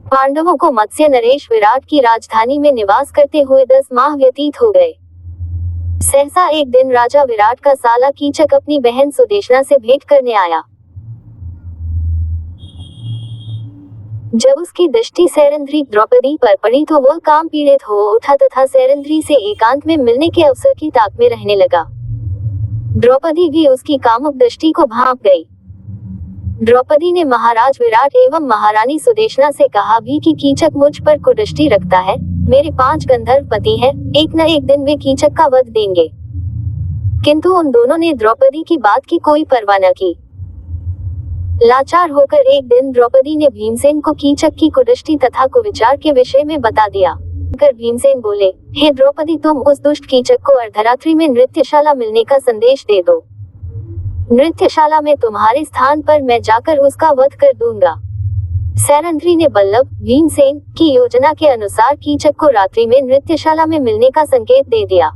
पांडवों को मत्स्य नरेश विराट की राजधानी में निवास करते हुए 10 माह व्यतीत हो गए। सहसा एक दिन राजा विराट का साला कीचक अपनी बहन सुदेशना से भेंट करने आया। जब उसकी दृष्टि सैरंध्री द्रौपदी पर पड़ी तो वह काम पीड़ित हो उठा तथा सैरंध्री से एकांत में मिलने के अवसर की ताक में रहने लगा। द्रौपदी भी उसकी कामुक दृष्टि को भांप गई। द्रौपदी ने महाराज विराट एवं महारानी सुदेशना से कहा भी कि कीचक मुझ पर कुदृष्टि रखता है। मेरे 5 गंधर्व पति हैं, एक न एक दिन वे कीचक का वध देंगे। किंतु उन दोनों ने द्रौपदी की बात की कोई परवाह न की। लाचार होकर एक दिन द्रौपदी ने भीमसेन को कीचक की कुदृष्टि तथा कुविचार के विषय में बता दिया। भीमसेन बोले, हे द्रौपदी, तुम उस दुष्ट कीचक को अर्धरात्रि में नृत्यशाला मिलने का संदेश दे दो। नृत्यशाला में तुम्हारे स्थान पर मैं जाकर उसका वध कर दूंगा। सैरंध्री ने बल्लभ भीमसेन की योजना के अनुसार कीचक को रात्रि में नृत्यशाला में मिलने का संकेत दे दिया।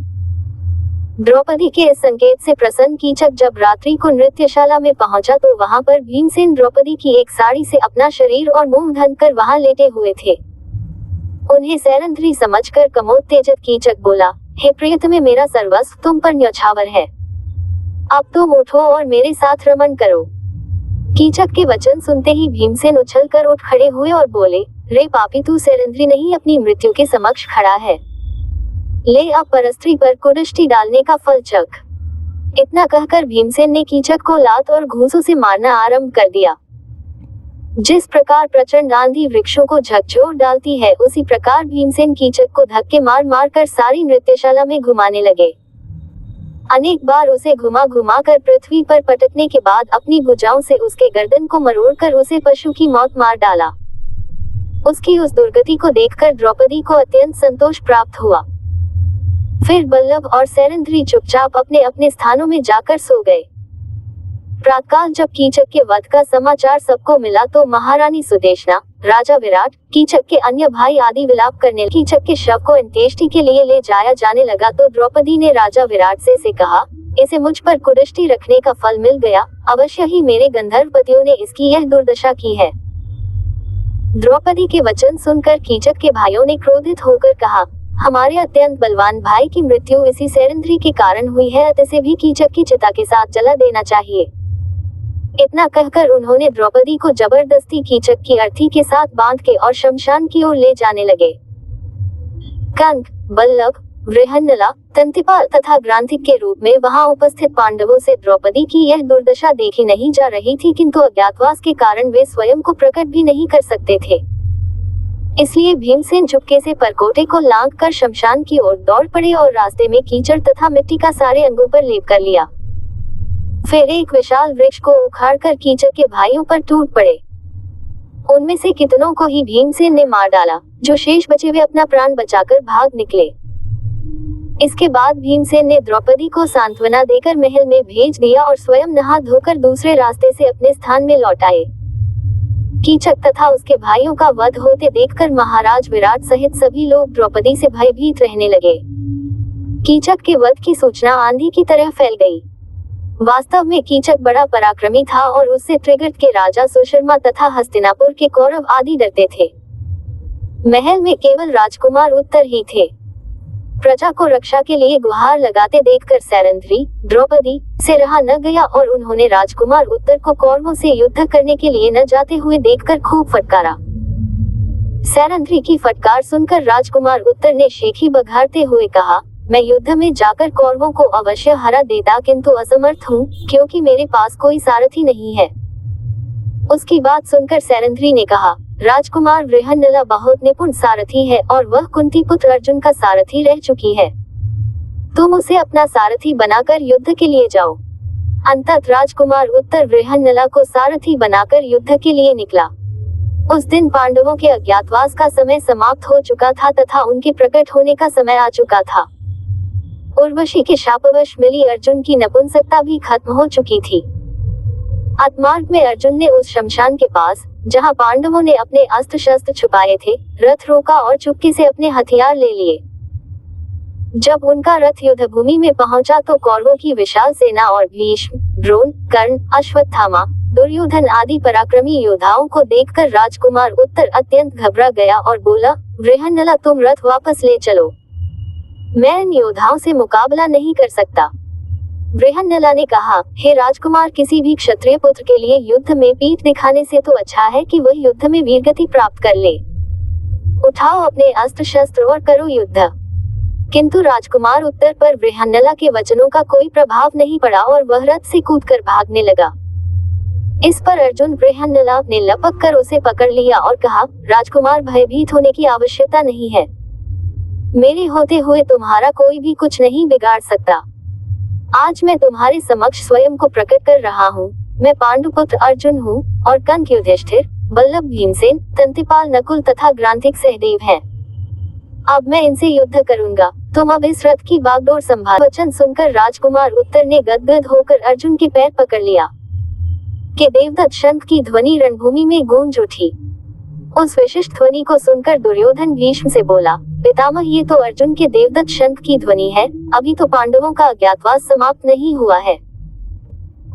द्रौपदी के इस संकेत से प्रसन्न कीचक जब रात्रि को नृत्यशाला में पहुंचा तो वहां पर भीमसेन द्रौपदी की एक साड़ी से अपना शरीर और मुंह ढककर वहां लेटे हुए थे। उन्हें सैरंध्री समझकर कमोत्तेजित कीचक बोला, हे प्रियतमे, मेरा सर्वस्व तुम पर न्यौछावर है। अब तुम उठो और मेरे साथ रमण करो। कीचक के वचन सुनते ही भीमसेन उछलकर उठ खड़े हुए और बोले, रे पापी, तू सैरंध्री नहीं अपनी मृत्यु के समक्ष खड़ा है। ले अब परस्त्री पर कुदृष्टि डालने का फल चख। इतना कहकर भीमसेन ने कीचक को लात और घूंसों से मारना आरंभ कर दिया। जिस प्रकार प्रचंड आंधी वृक्षों को झकझोर डालती है, उसी प्रकार भीमसेन कीचक को धक्के मार मार कर सारी नृत्यशाला में घुमाने लगे। अनेक बार उसे घुमा घुमा कर पृथ्वी पर पटकने के बाद अपनी भुजाओं से उसके गर्दन को मरोड़कर उसे पशु की मौत मार डाला। उसकी उस दुर्गति को देखकर द्रौपदी को अत्यंत संतोष प्राप्त हुआ। फिर बल्लभ और सैरंध्री चुपचाप अपने अपने स्थानों में जाकर सो गए। प्रातःकाल जब कीचक के वध का समाचार सबको मिला तो महारानी सुदेशना, राजा विराट, कीचक के अन्य भाई आदि विलाप करने। कीचक के शव को अंत्येष्टि के लिए ले जाया जाने लगा तो द्रौपदी ने राजा विराट से कहा, इसे मुझ पर कुदृष्टि रखने का फल मिल गया। अवश्य ही मेरे गंधर्व पतियों ने इसकी यह दुर्दशा की है। द्रौपदी के वचन सुनकर कीचक के भाइयों ने क्रोधित होकर कहा, हमारे अत्यंत बलवान भाई की मृत्यु इसी सैरंध्री के कारण हुई है, अतः इसे भी कीचक की चिता के साथ जला देना चाहिए। इतना कहकर उन्होंने द्रौपदी को जबरदस्ती कीचक की अर्थी के साथ बांध के और शमशान की ओर ले जाने लगे। कंक, बल्लभ, वृहन्नला, तंतिपाल तथा ग्रांथिक के रूप में वहां उपस्थित पांडवों से द्रौपदी की यह दुर्दशा देखी नहीं जा रही थी, किंतु अज्ञातवास के कारण वे स्वयं को प्रकट भी नहीं कर सकते थे। इसलिए भीमसेन चुपके से परकोटे को लांघ कर शमशान की ओर दौड़ पड़े और रास्ते में कीचड़ तथा मिट्टी का सारे अंगों पर लेप कर लिया। फिर एक विशाल वृक्ष को उखाड़कर कीचक के भाइयों पर टूट पड़े। उनमें से कितनों को ही भीमसेन ने मार डाला, जो शेष बचे वे अपना प्राण बचाकर भाग निकले। इसके बाद भीमसेन ने द्रौपदी को सांत्वना देकर महल में भेज दिया और स्वयं नहा धोकर दूसरे रास्ते से अपने स्थान में लौट आए। कीचक तथा उसके भाइयों का वध होते देखकर महाराज विराट सहित सभी लोग द्रौपदी से भयभीत रहने लगे। कीचक के वध की सूचना आंधी की तरह फैल गई। वास्तव में कीचक बड़ा पराक्रमी था और उससे त्रिगर्त के राजा सुशर्मा तथा हस्तिनापुर के कौरव आदि डरते थे। महल में केवल राजकुमार उत्तर ही थे। प्रजा को रक्षा के लिए गुहार लगाते देखकर सैरंध्री, द्रौपदी से रहा न गया और उन्होंने राजकुमार उत्तर को कौरवों से युद्ध करने के लिए न जाते हुए देखकर खूब फटकारा। सैरंध्री की फटकार सुनकर राजकुमार उत्तर ने शेखी बघारते हुए कहा, मैं युद्ध में जाकर कौरवों को अवश्य हरा देता, किंतु असमर्थ हूँ, क्योंकि मेरे पास कोई सारथी नहीं है। उसकी बात सुनकर सैरंध्री ने कहा, राजकुमार वृहन्नला बहुत निपुण सारथी है और वह कुंती पुत्र अर्जुन का सारथी रह चुकी है। तुम उसे अपना सारथी बनाकर युद्ध के लिए जाओ। अंततः राजकुमार उत्तर वृहन्नला को सारथी बनाकर युद्ध के लिए निकला। उस दिन पांडवों के अज्ञातवास का समय समाप्त हो चुका था तथा उनके प्रकट होने का समय आ चुका था। उर्वशी के शापवश मिली अर्जुन की नपुंसकता भी खत्म हो चुकी थी। आत्मार्ग में अर्जुन ने उस शमशान के पास, जहां पांडवों ने अपने अस्त्र शस्त्र छुपाए थे, रथ रोका और चुपके से अपने हथियार ले लिए। जब उनका रथ युद्ध भूमि में पहुंचा तो कौरवों की विशाल सेना और भीष्म, द्रोण, कर्ण, अश्वत्थामा, दुर्योधन आदि पराक्रमी योद्धाओं को देखकर राजकुमार उत्तर अत्यंत घबरा गया और बोला, बृहन्नला तुम रथ वापस ले चलो, मैं इन योद्धाओं से मुकाबला नहीं कर सकता। बृहन्नला ने कहा, हे राजकुमार, किसी भी क्षत्रिय पुत्र के लिए युद्ध में पीठ दिखाने से तो अच्छा है कि वह युद्ध में वीरगति प्राप्त कर ले। उठाओ अपने अस्त्र शस्त्र और करो युद्ध। किंतु राजकुमार उत्तर पर बृहन्नला के वचनों का कोई प्रभाव नहीं पड़ा और वह रथ से कूदकर भागने लगा। इस पर अर्जुन बृहन्नला ने लपक कर उसे पकड़ लिया और कहा, राजकुमार, भयभीत होने की आवश्यकता नहीं है, मेरे होते हुए तुम्हारा कोई भी कुछ नहीं बिगाड़ सकता। आज मैं तुम्हारे समक्ष स्वयं को प्रकट कर रहा हूँ। मैं पांडुपुत्र अर्जुन हूँ और कंक युधिष्ठिर, बल्लभ भीमसेन, तंतिपाल नकुल तथा ग्रांथिक सहदेव हैं। अब मैं इनसे युद्ध करूंगा, तुम अब इस रथ की बागडोर संभाल। वचन सुनकर राजकुमार उत्तर ने गदगद होकर अर्जुन के पैर पकड़ लिया कि देवदत्त शंख की ध्वनि रणभूमि में गूंज उठी। उस विशिष्ट ध्वनि को सुनकर दुर्योधन भीष्म से बोला, पितामह, ये तो अर्जुन के देवदत्त शंख की ध्वनि है, अभी तो पांडवों का अज्ञातवास समाप्त नहीं हुआ है।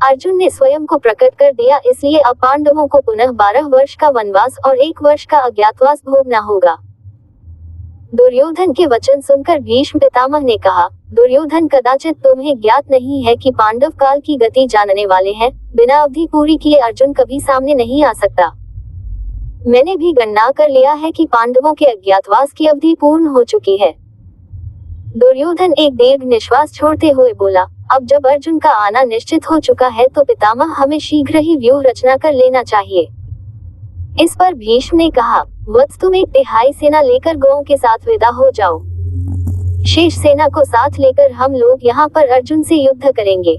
अर्जुन ने स्वयं को प्रकट कर दिया, इसलिए अब पांडवों को पुनः 12 वर्ष का वनवास और 1 वर्ष का अज्ञातवास भोगना होगा। दुर्योधन के वचन सुनकर भीष्म पितामह ने कहा, दुर्योधन, कदाचित तुम्हें ज्ञात नहीं है कि पांडव काल की गति जानने वाले हैं, बिना अवधि पूरी किए अर्जुन कभी सामने नहीं आ सकता। मैंने भी गणना कर लिया है कि पांडवों के अज्ञातवास की अवधि पूर्ण हो चुकी है। दुर्योधन एक दीर्घ निश्वास छोड़ते हुए बोला, अब जब अर्जुन का आना निश्चित हो चुका है तो पितामह हमें शीघ्र ही व्यूह रचना कर लेना चाहिए। इस पर भीष्म ने कहा, वत्स, तुम 1/3 सेना लेकर गौओं के साथ विदा हो जाओ, शेष सेना को साथ लेकर हम लोग यहाँ पर अर्जुन से युद्ध करेंगे।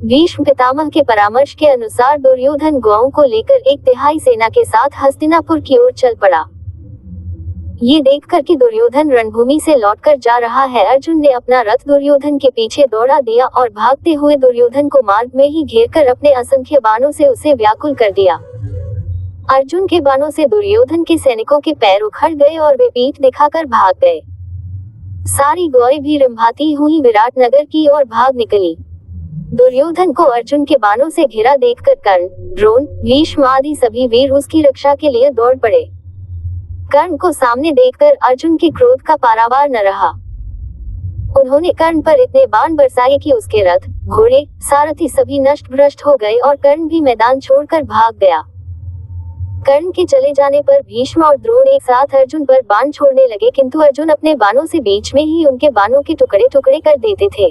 भीष्म पितामह के परामर्श के अनुसार दुर्योधन गौओं को लेकर 1/3 सेना के साथ हस्तिनापुर की ओर चल पड़ा। ये देखकर कि दुर्योधन रणभूमि से लौटकर जा रहा है, अर्जुन ने अपना रथ दुर्योधन के पीछे दौड़ा दिया और भागते हुए दुर्योधन को मार्ग में ही घेरकर अपने असंख्य बाणों से उसे व्याकुल कर दिया। अर्जुन के बाणों से दुर्योधन के सैनिकों के पैर उखड़ गए और वे पीठ दिखाकर भाग गए। सारी गौएं भी रिंभाती हुई विराटनगर की ओर भाग निकली। दुर्योधन को अर्जुन के बाणों से घिरा देखकर कर्ण, द्रोण, भीष्म आदि सभी वीर उसकी रक्षा के लिए दौड़ पड़े। कर्ण को सामने देखकर अर्जुन के क्रोध का पारावार न रहा। उन्होंने कर्ण पर इतने बाण बरसाए कि उसके रथ, घोड़े, सारथी सभी नष्ट भ्रष्ट हो गए और कर्ण भी मैदान छोड़कर भाग गया। कर्ण के चले जाने पर भीष्म और द्रोण एक साथ अर्जुन पर बाण छोड़ने लगे, किंतु अर्जुन अपने बाणों से बीच में ही उनके बाणों के टुकड़े टुकड़े कर देते थे।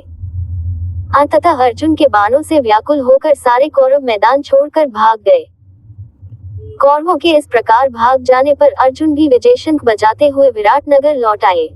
अंततः अर्जुन के बाणों से व्याकुल होकर सारे कौरव मैदान छोड़कर भाग गए। कौरवों के इस प्रकार भाग जाने पर अर्जुन भी विजय शंख बजाते हुए विराटनगर लौट आए।